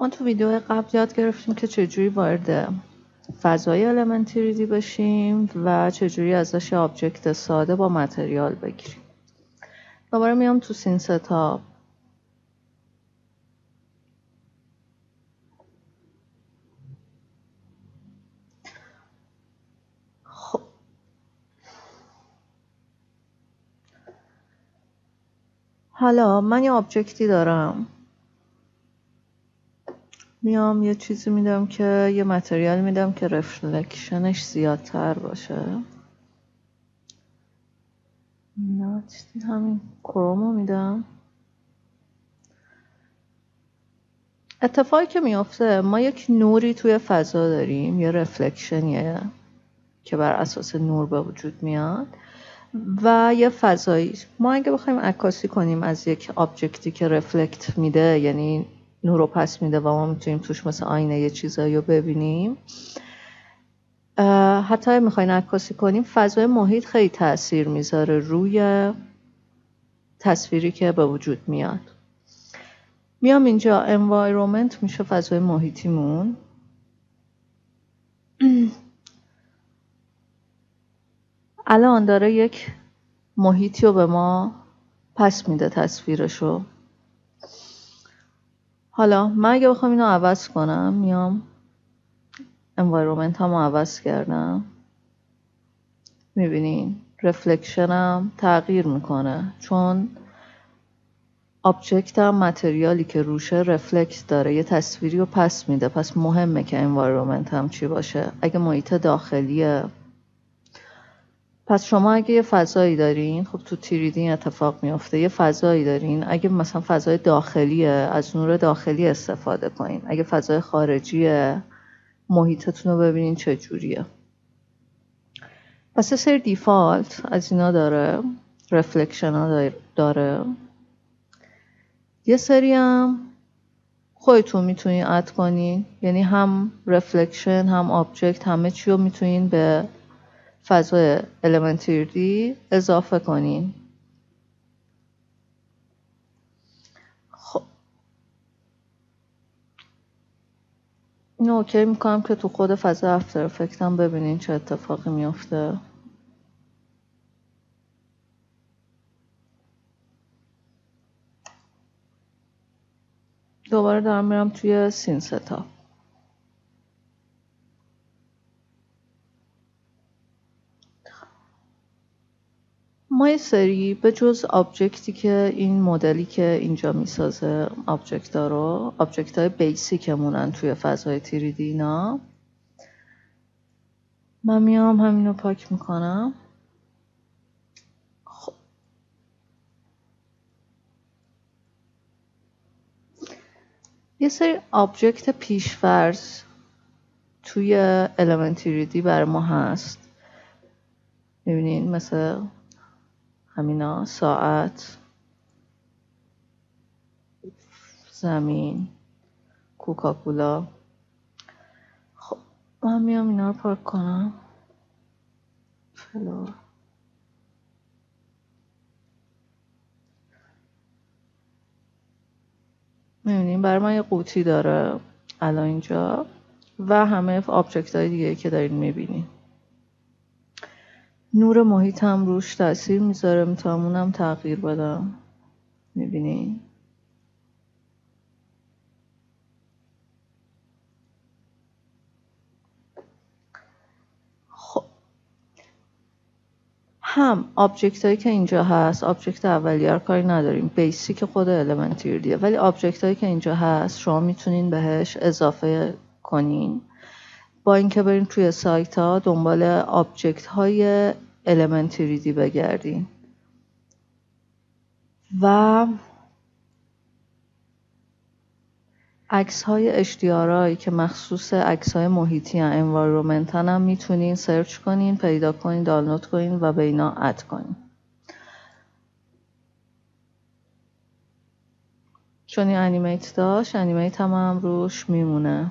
ما تو ویدیو قبل یاد گرفتیم که چجوری وارد فضای المنت 3D بشیم و چجوری ازش آبجکت ساده با متریال بگیریم. دوباره میام تو سین ستاپ. خب حالا من یه آبجکتی دارم، میام یه چیزی میدم که یه متریال میدم که رفلکشنش زیادتر باشه. نه چیزی همین کرومو میدم. اتفاقی که میافته ما یک نوری توی فضا داریم، یه رفلکشنیه که بر اساس نور به وجود میاد و یه فضایی. ما اگه بخوایم عکاسی کنیم از یک آبجکتی که رفلکت میده، یعنی نور رو پس میده و ما میتونیم توش مثل آینه یه چیزایی رو ببینیم، حتی میخواین عکاسی کنیم فضای محیط خیلی تأثیر میذاره روی تصویری که به وجود میاد. میام اینجا environment میشه فضای محیطیمون. الان داره یک محیطی رو به ما پس میده تصویرشو. حالا من اگه بخوام اینو عوض کنم، میام environment همو عوض کردم، میبینین رفلکشنم تغییر میکنه چون آبجکت هم متریالی که روشه رفلکت داره، یه تصویری رو پس میده. پس مهمه که environment هم چی باشه. اگه محیط داخلیه، پس شما اگه یه فضایی دارین، خب تو 3D این اتفاق میفته، یه فضایی دارین، اگه مثلا فضای داخلیه از نور داخلی استفاده کنین. اگه فضای خارجیه محیطتون رو ببینین چجوریه. پس یه سری دیفالت از اینا داره، رفلکشن ها داره، یه سری هم خودتون میتونین اد کنین، یعنی هم رفلکشن هم آبجکت همه چی رو میتونین به فضای element 3D اضافه کنین. خب اینو اوکی میکنم که تو خود فضای افتر افکت هم ببینین چه اتفاقی میفته. دوباره دارم میرم توی سین ستاپ. ما یه سری به جز آبجکتی که این مدلی که اینجا میسازه آبجکت ها رو، آبجکت های بیسیکمونن توی فضای 3D اینا، من میام همینو پاک میکنم. خب یه سری آبجکت پیش‌فرض توی element 3D برای ما هست. میبینین مثل همینا، ساعت، زمین، کوکاکولا. خب من میام اینا رو پاک کنم. فلور. میبینین برای من یه قوطی داره الان اینجا و همه آبجکت های دیگه که دارین میبینین. نور محیط هم روش تاثیر میذاره، میتونم اونم تغییر بدم. میبینین خب هم آبجکت هایی که اینجا هست، آبجکت اولیه رو کاری نداریم، بیسیک خود element 3D، ولی آبجکت هایی که اینجا هست شما میتونین بهش اضافه کنین با اینکه برین توی سایت ها دنبال آبجکت های element 3D بگردین و عکس های HDRI که مخصوص عکس های محیطی هن، environment هم میتونین سرچ کنین، پیدا کنین، دانلود کنین و به اینا اد کنین. چون این انیمیت داشت، انیمیت هم روش میمونه.